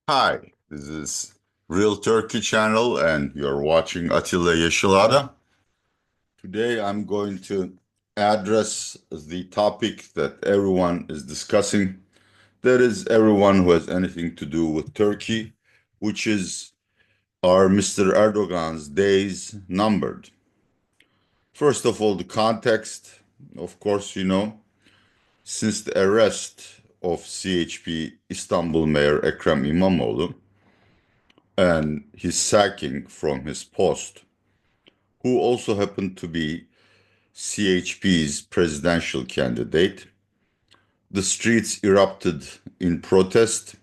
Hi, this is Real Turkey Channel, and you're watching Atilla Yesilada. Today, I'm going to address the topic that everyone is discussing. That is, everyone who has anything to do with Turkey, which is are Mr. Erdogan's days numbered. First of all, the context. Of course, since the arrest of CHP Istanbul Mayor Ekrem İmamoğlu and his sacking from his post, who also happened to be CHP's presidential candidate. The streets erupted in protest.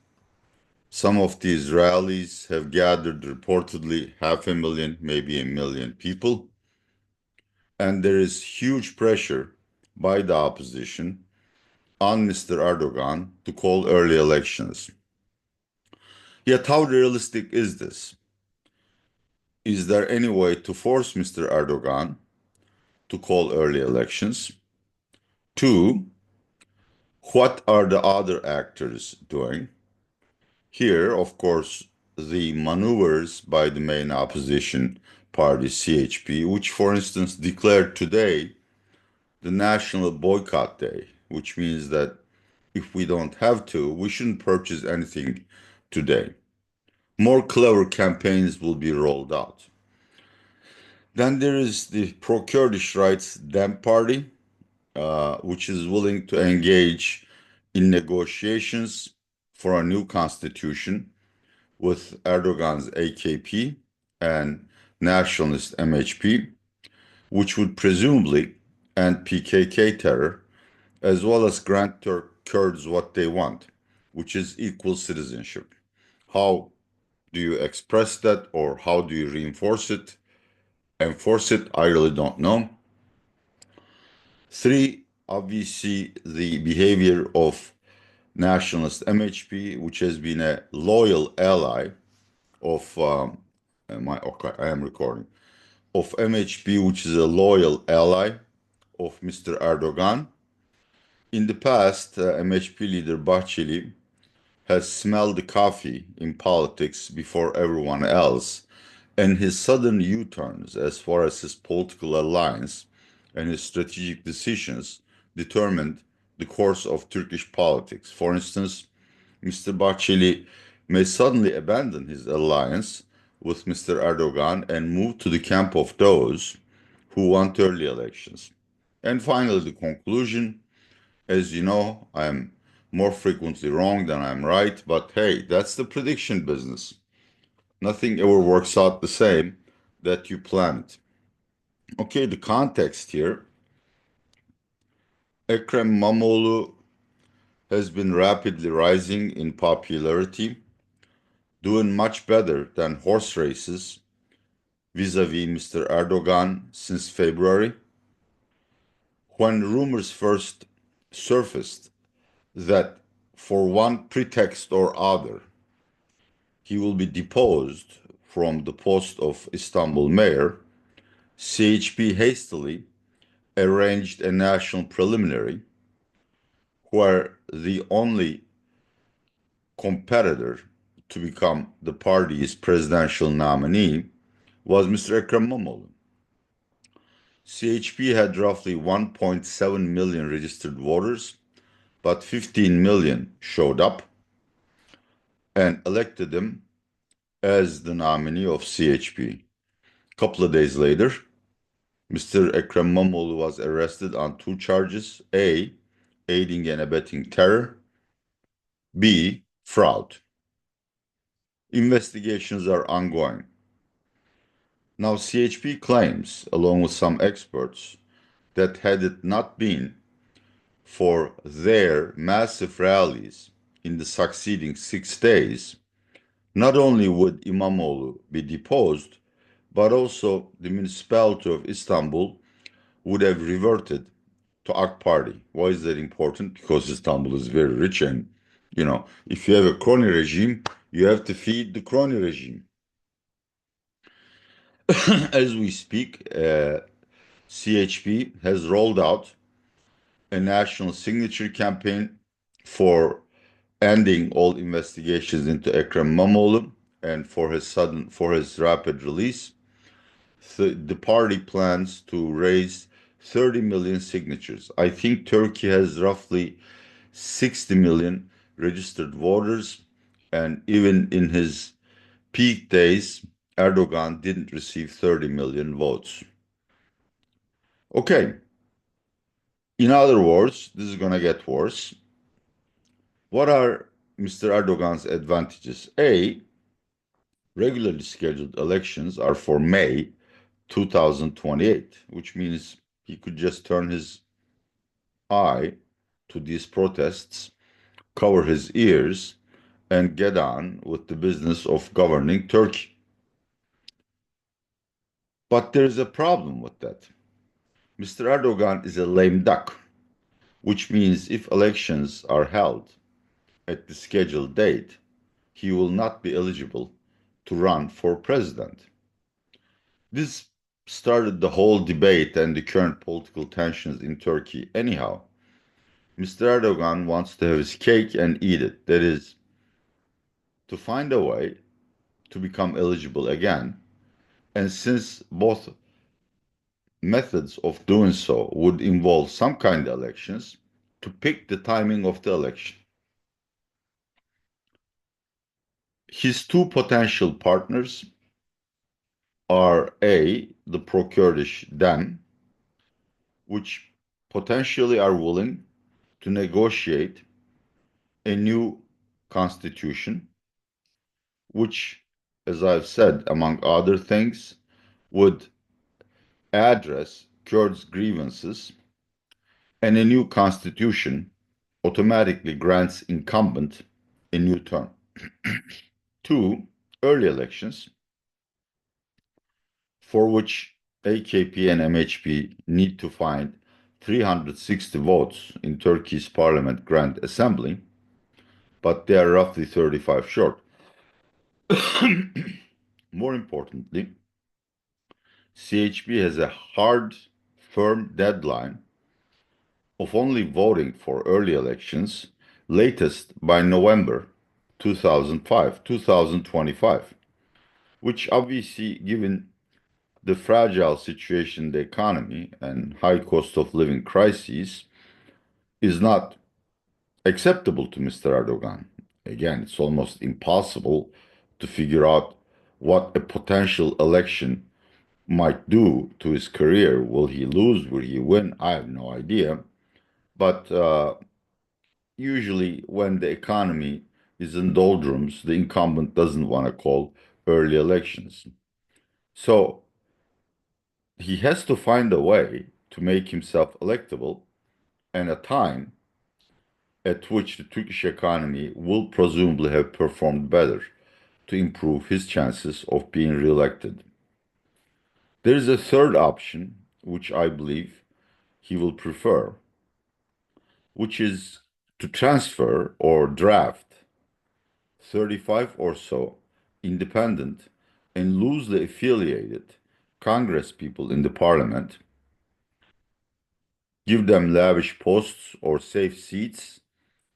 Some of these rallies have gathered reportedly 500,000, maybe 1 million people. And there is huge pressure by the opposition on Mr. Erdogan to call early elections. Yet, how realistic is this? Is there any way to force Mr. Erdogan to call early elections? Two, what are the other actors doing? Here, of course, the maneuvers by the main opposition party, CHP, which, for instance, declared today the National Boycott Day, which means that if we don't have to, we shouldn't purchase anything today. More clever campaigns will be rolled out. Then there is the pro-Kurdish rights DEM party, which is willing to engage in negotiations for a new constitution with Erdogan's AKP and nationalist MHP, which would presumably end PKK terror, as well as grant Kurds what they want, which is equal citizenship. How do you express that, or how do you reinforce it, enforce it? I really don't know. Three, obviously, the behavior of nationalist MHP, which has been a loyal ally of I am recording of MHP, which is a loyal ally of Mr. Erdogan. In the past, MHP leader Bahçeli has smelled the coffee in politics before everyone else, and his sudden U-turns as far as his political alliance and his strategic decisions determined the course of Turkish politics. For instance, Mr. Bahçeli may suddenly abandon his alliance with Mr. Erdogan and move to the camp of those who want early elections. And finally, the conclusion, as you know, I'm more frequently wrong than I'm right, but hey, that's the prediction business. Nothing ever works out the same that you planned. Okay, the context here. Ekrem İmamoğlu has been rapidly rising in popularity, doing much better than horse races vis-a-vis Mr. Erdogan since February, when rumors first surfaced that for one pretext or other, he will be deposed from the post of Istanbul mayor. CHP hastily arranged a national preliminary where the only competitor to become the party's presidential nominee was Mr. Ekrem İmamoğlu. CHP had roughly 1.7 million registered voters, but 15 million showed up and elected him as the nominee of CHP. A couple of days later, Mr. Ekrem İmamoğlu was arrested on two charges: A, aiding and abetting terror; B, fraud. Investigations are ongoing. Now, CHP claims, along with some experts, that had it not been for their massive rallies in the succeeding 6 days, not only would İmamoğlu be deposed, but also the municipality of Istanbul would have reverted to AK Party. Why is that important? Because Istanbul is very rich, and if you have a crony regime, you have to feed the crony regime. As we speak, CHP has rolled out a national signature campaign for ending all investigations into Ekrem İmamoğlu and for his rapid release. The party plans to raise 30 million signatures. I think Turkey has roughly 60 million registered voters, and even in his peak days, Erdogan didn't receive 30 million votes. Okay, in other words, this is going to get worse. What are Mr. Erdogan's advantages? A, regularly scheduled elections are for May 2028, which means he could just turn his eye to these protests, cover his ears, and get on with the business of governing Turkey. But there's a problem with that. Mr. Erdogan is a lame duck, which means if elections are held at the scheduled date, he will not be eligible to run for president. This started the whole debate and the current political tensions in Turkey. Anyhow, Mr. Erdogan wants to have his cake and eat it. That is, to find a way to become eligible again. And since both methods of doing so would involve some kind of elections, to pick the timing of the election. His two potential partners are A, the pro-Kurdish DEM, which potentially are willing to negotiate a new constitution, which, as I've said, among other things, would address Kurds' grievances, and a new constitution automatically grants incumbent a new term. Two, early elections, for which AKP and MHP need to find 360 votes in Turkey's Parliament Grand Assembly, but they are roughly 35 short. More importantly, CHP has a hard, firm deadline of only voting for early elections latest by November 2025, which obviously, given the fragile situation in the economy and high cost of living crises, is not acceptable to Mr. Erdogan. Again, it's almost impossible to figure out what a potential election might do to his career. Will he lose? Will he win? I have no idea. But usually, when the economy is in doldrums, the incumbent doesn't want to call early elections. So he has to find a way to make himself electable and a time at which the Turkish economy will presumably have performed better to improve his chances of being reelected. There is a third option, which I believe he will prefer, which is to transfer or draft 35 or so independent and loosely affiliated Congress people in the parliament, give them lavish posts or safe seats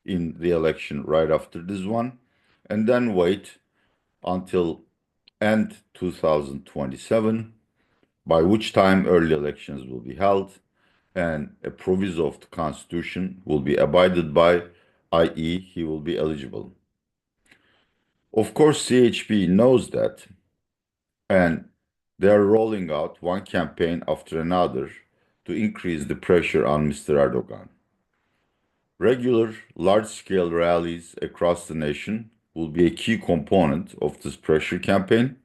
in the election right after this one, and then wait until end 2027, by which time early elections will be held and a proviso of the constitution will be abided by, i.e., he will be eligible. Of course, CHP knows that, and they are rolling out one campaign after another to increase the pressure on Mr. Erdogan. Regular, large-scale rallies across the nation will be a key component of this pressure campaign.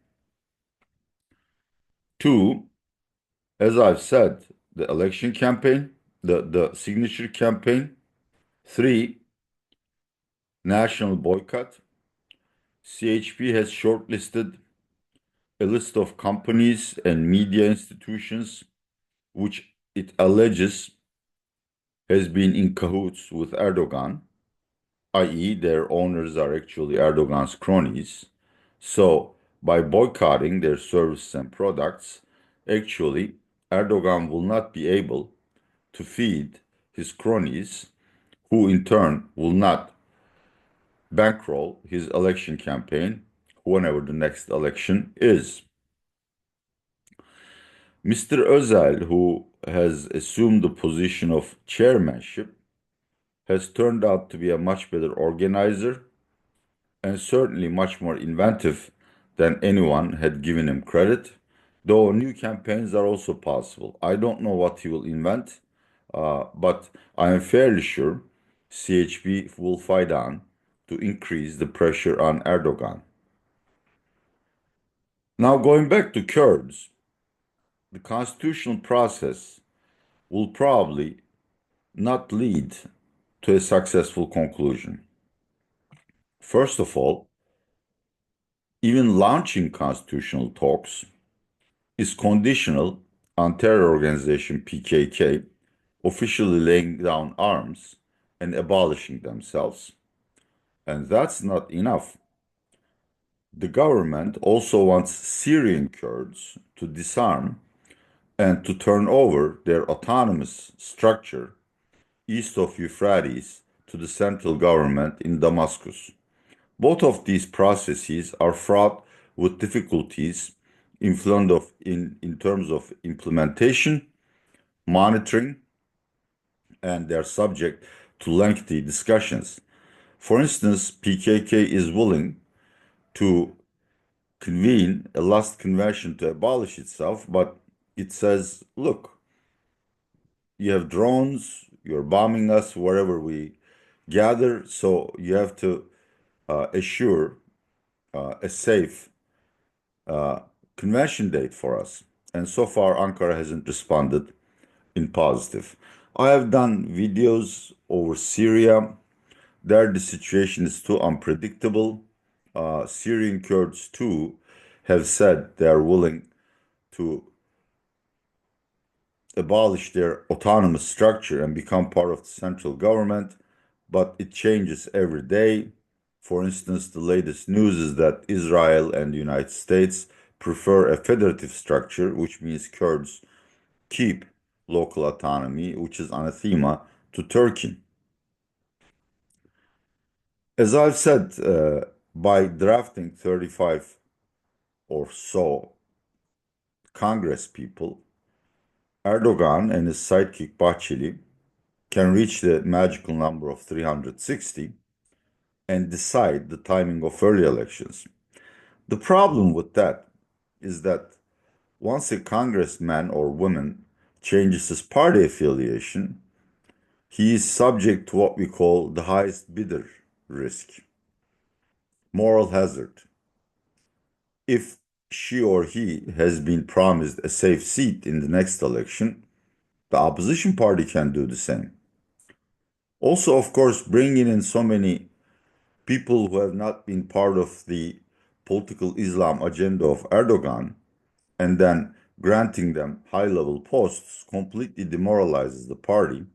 Two, as I've said, the election campaign, the signature campaign. Three, national boycott. CHP has shortlisted a list of companies and media institutions which it alleges has been in cahoots with Erdogan, i.e., their owners are actually Erdogan's cronies. So, by boycotting their services and products, actually, Erdogan will not be able to feed his cronies, who in turn will not bankroll his election campaign whenever the next election is. Mr. Özel, who has assumed the position of chairmanship, has turned out to be a much better organizer and certainly much more inventive than anyone had given him credit, though new campaigns are also possible. I don't know what he will invent, but I am fairly sure CHP will fight on to increase the pressure on Erdogan. Now, going back to Kurds, the constitutional process will probably not lead to a successful conclusion. First of all, even launching constitutional talks is conditional on terror organization PKK officially laying down arms and abolishing themselves. And that's not enough. The government also wants Syrian Kurds to disarm and to turn over their autonomous structure east of Euphrates to the central government in Damascus. Both of these processes are fraught with difficulties in terms of implementation, monitoring, and they're subject to lengthy discussions. For instance, PKK is willing to convene a last convention to abolish itself, but it says, look, you have drones, you're bombing us wherever we gather, so you have to assure a safe convention date for us. And so far, Ankara hasn't responded in positive. I have done videos over Syria. There, the situation is too unpredictable. Syrian Kurds, too, have said they are willing to abolish their autonomous structure and become part of the central government, but it changes every day. For instance, the latest news is that Israel and the United States prefer a federative structure, which means Kurds keep local autonomy, which is anathema to Turkey. As I've said, by drafting 35 or so Congress people, Erdogan and his sidekick Bahçeli can reach the magical number of 360 and decide the timing of early elections. The problem with that is that once a congressman or woman changes his party affiliation, he is subject to what we call the highest bidder risk, moral hazard. If she or he has been promised a safe seat in the next election, the opposition party can do the same. Also, of course, bringing in so many people who have not been part of the political Islam agenda of Erdogan and then granting them high level posts completely demoralizes the party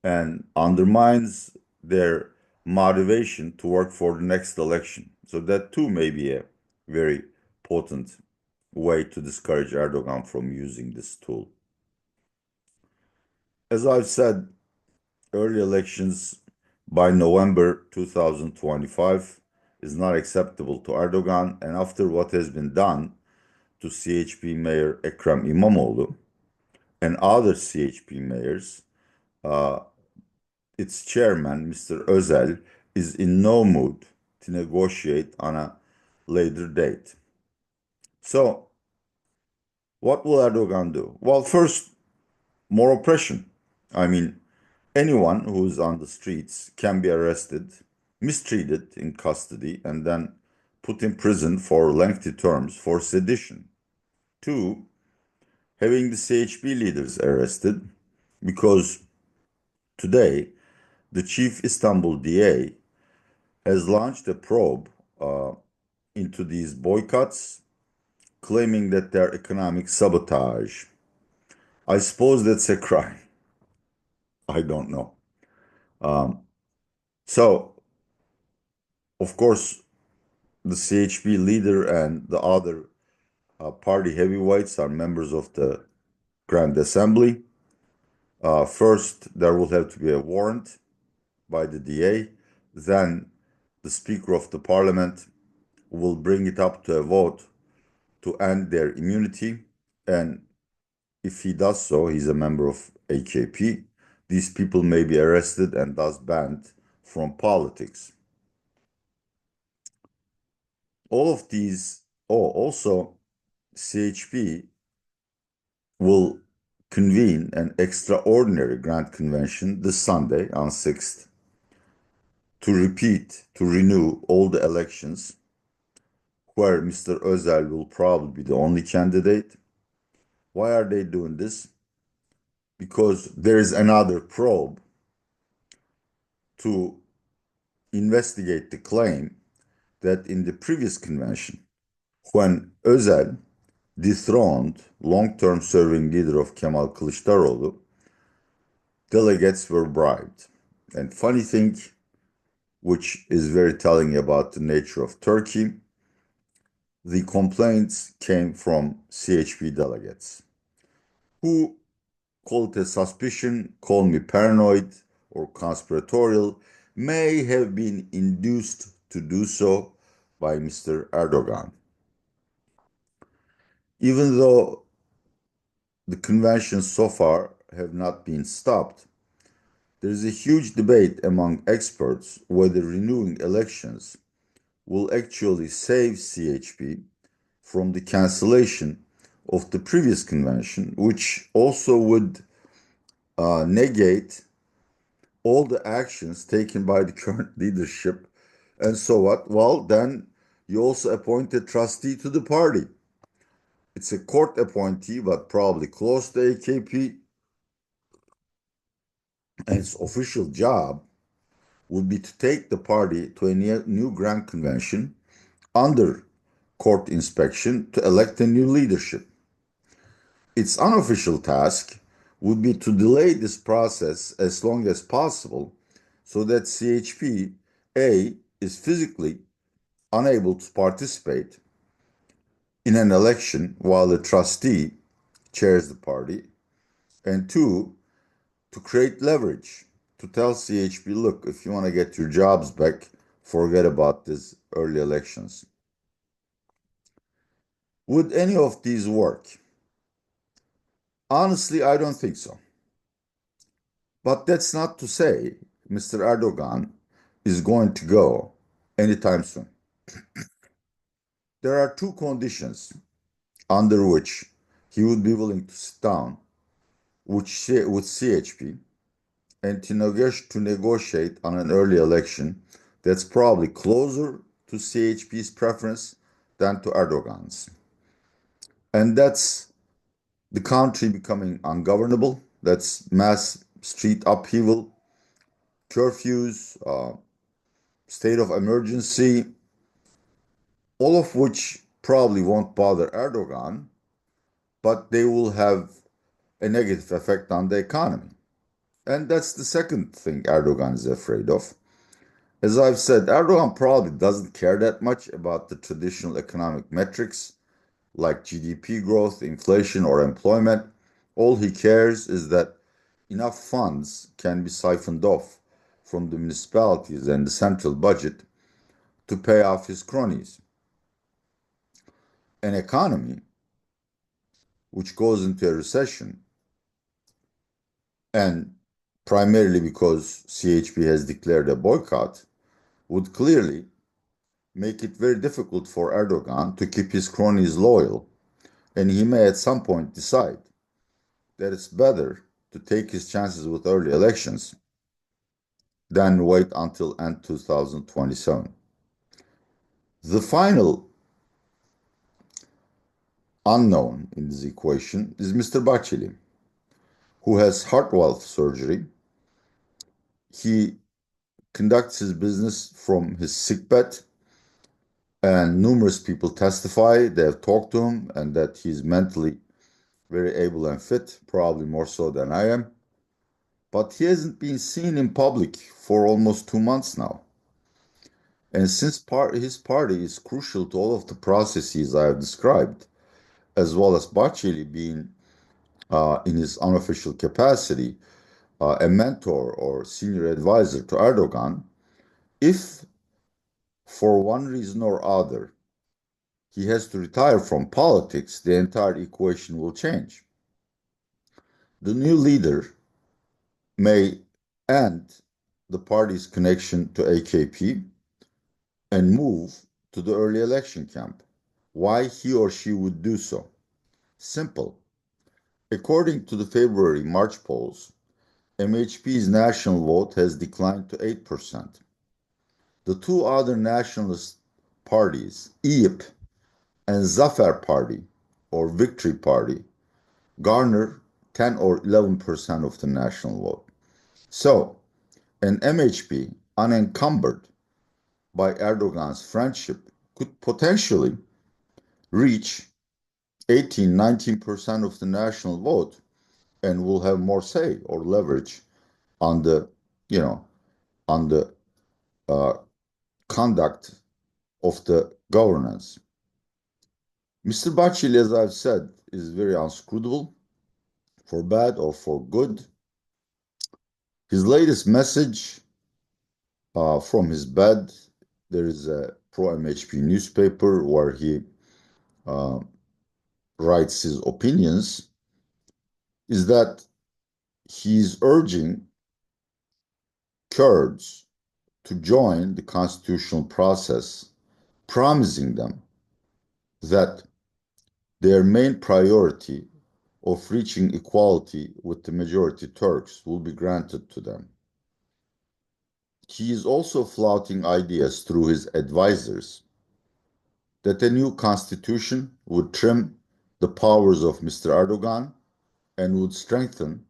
and undermines their motivation to work for the next election. So, that too may be a very potent way to discourage Erdogan from using this tool. As I've said, early elections by November 2025 is not acceptable to Erdogan, and after what has been done to CHP Mayor Ekrem İmamoğlu and other CHP mayors, its chairman, Mr. Özel, is in no mood to negotiate on a later date. So, what will Erdogan do? Well, first, more oppression. I mean, anyone who is on the streets can be arrested, mistreated in custody, and then put in prison for lengthy terms for sedition. Two, having the CHP leaders arrested because today the chief Istanbul DA has launched a probe into these boycotts, claiming that they're economic sabotage. I suppose that's a crime. I don't know. So, of course, the CHP leader and the other party heavyweights are members of the Grand Assembly. First, there will have to be a warrant by the DA. Then the Speaker of the Parliament will bring it up to a vote to end their immunity. And if he does so, he's a member of AKP. These people may be arrested and thus banned from politics. All of these, also CHP will convene an extraordinary Grand Convention this Sunday on 6th to renew all the elections where Mr. Özel will probably be the only candidate. Why are they doing this? Because there is another probe to investigate the claim that in the previous convention, when Özel dethroned long-term serving leader of Kemal Kılıçdaroğlu, delegates were bribed. And funny thing, which is very telling about the nature of Turkey, the complaints came from CHP delegates who, call it a suspicion, call me paranoid or conspiratorial, may have been induced to do so by Mr. Erdogan. Even though the conventions so far have not been stopped, there is a huge debate among experts whether renewing elections will actually save CHP from the cancellation of the previous convention, which also would negate all the actions taken by the current leadership. And so what? Well, then you also appoint a trustee to the party. It's a court appointee, but probably close to AKP. And its official job would be to take the party to a new Grand Convention under court inspection to elect a new leadership. Its unofficial task would be to delay this process as long as possible so that CHP A is physically unable to participate in an election while the trustee chairs the party, and two, to create leverage, to tell CHP, look, if you want to get your jobs back, forget about these early elections. Would any of these work? Honestly, I don't think so. But that's not to say Mr. Erdogan is going to go anytime soon. There are two conditions under which he would be willing to sit down with CHP and to negotiate on an early election that's probably closer to CHP's preference than to Erdogan's. And that's the country becoming ungovernable. That's mass street upheaval, curfews, state of emergency, all of which probably won't bother Erdogan, but they will have a negative effect on the economy. And that's the second thing Erdogan is afraid of. As I've said, Erdogan probably doesn't care that much about the traditional economic metrics like GDP growth, inflation, or employment. All he cares is that enough funds can be siphoned off from the municipalities and the central budget to pay off his cronies. An economy which goes into a recession, and primarily because CHP has declared a boycott, would clearly make it very difficult for Erdogan to keep his cronies loyal, and he may at some point decide that it's better to take his chances with early elections than wait until end 2027. The final unknown in this equation is Mr. Bahçeli, who has heart valve surgery. He conducts his business from his sickbed, and numerous people testify they have talked to him and that he's mentally very able and fit, probably more so than I am. But he hasn't been seen in public for almost 2 months now. And since his party is crucial to all of the processes I have described, as well as Bahçeli being, in his unofficial capacity, a mentor or senior advisor to Erdogan, if for one reason or other, he has to retire from politics, the entire equation will change. The new leader may end the party's connection to AKP and move to the early election camp. Why he or she would do so? Simple. According to the February March polls, MHP's national vote has declined to 8%. The two other nationalist parties, EYP and Zafer Party, or Victory Party, garner 10 or 11% of the national vote. So, an MHP unencumbered by Erdogan's friendship could potentially reach 18, 19% of the national vote and will have more say or leverage on the, you know, on the uh, conduct of the governance. Mr. Bachil, as I've said, is very unscrutable, for bad or for good. His latest message from his bed, there is a pro-MHP newspaper where he uh, writes his opinions, is that he's urging Kurds to join the constitutional process, promising them that their main priority of reaching equality with the majority Turks will be granted to them. He is also flouting ideas through his advisors that a new constitution would trim the powers of Mr. Erdogan and would strengthen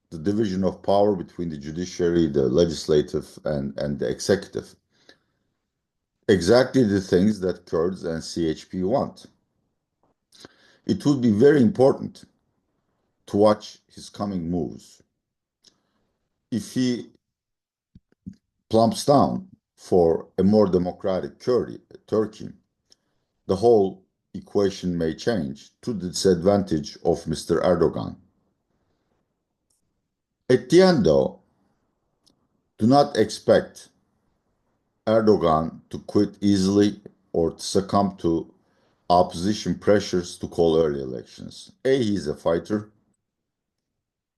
the division of power between the judiciary, the legislative, and the executive. Exactly the things that Kurds and CHP want. It would be very important to watch his coming moves. If he plumps down for a more democratic Turkey, the whole equation may change to the disadvantage of Mr. Erdogan. At the end, though, do not expect Erdogan to quit easily or to succumb to opposition pressures to call early elections. A, he's a fighter.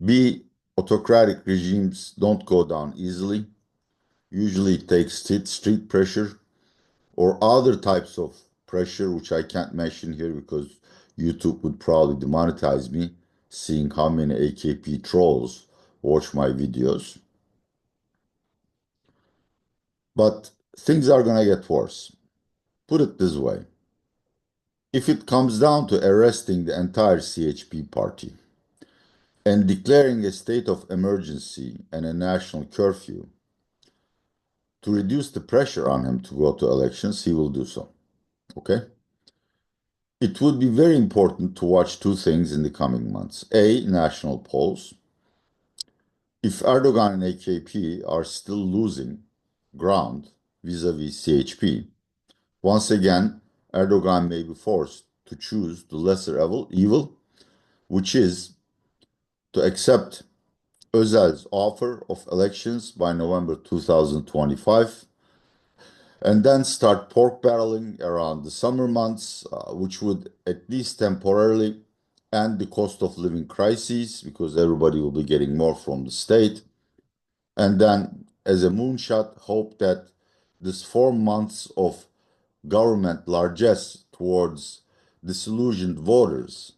B, autocratic regimes don't go down easily. Usually it takes street pressure or other types of pressure, which I can't mention here because YouTube would probably demonetize me, seeing how many AKP trolls watch my videos. But things are going to get worse. Put it this way. If it comes down to arresting the entire CHP party and declaring a state of emergency and a national curfew to reduce the pressure on him to go to elections, he will do so. Okay? It would be very important to watch two things in the coming months. A, national polls. If Erdogan and AKP are still losing ground vis-a-vis CHP, once again, Erdogan may be forced to choose the lesser evil, which is to accept Özel's offer of elections by November 2025 and then start pork barreling around the summer months, which would at least temporarily end the cost of living crises because everybody will be getting more from the state. And then, as a moonshot, hope that this 4 months of government largesse towards disillusioned voters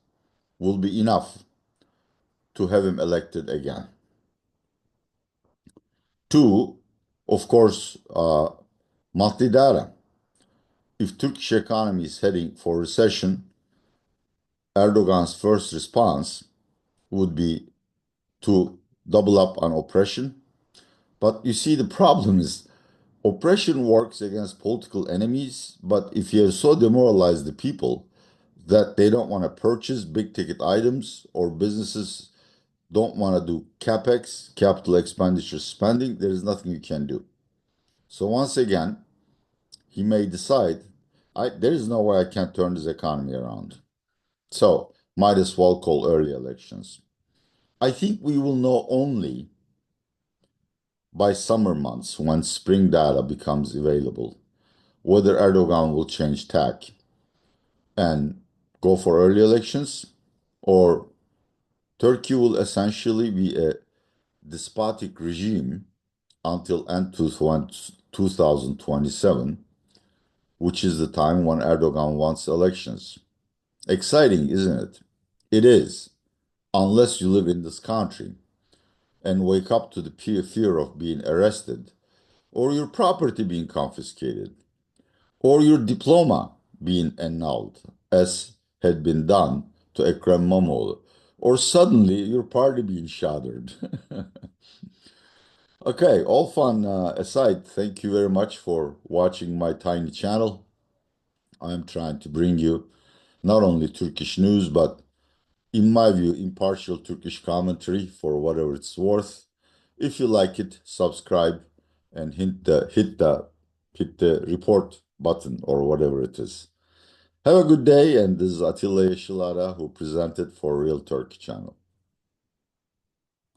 will be enough to have him elected again. Two, of course, monthly data. If Turkish economy is heading for recession, Erdogan's first response would be to double up on oppression. But you see, the problem is oppression works against political enemies, but if you have so demoralized the people that they don't want to purchase big ticket items or businesses don't want to do capex, capital expenditure spending, there is nothing you can do. So once again, he may decide, there is no way I can turn this economy around. So might as well call early elections. I think we will know only by summer months when spring data becomes available whether Erdogan will change tack and go for early elections, or Turkey will essentially be a despotic regime until end 2027, which is the time when Erdogan wants elections. Exciting, isn't it? It is, unless you live in this country and wake up to the fear of being arrested, or your property being confiscated, or your diploma being annulled, as had been done to Ekrem İmamoğlu, or suddenly your party being shattered. Okay, all fun aside, thank you very much for watching my tiny channel. I'm trying to bring you not only Turkish news, but in my view, impartial Turkish commentary for whatever it's worth. If you like it, subscribe and hit the report button or whatever it is. Have a good day, and this is Atilla Yesilada who presented for Real Turkey channel.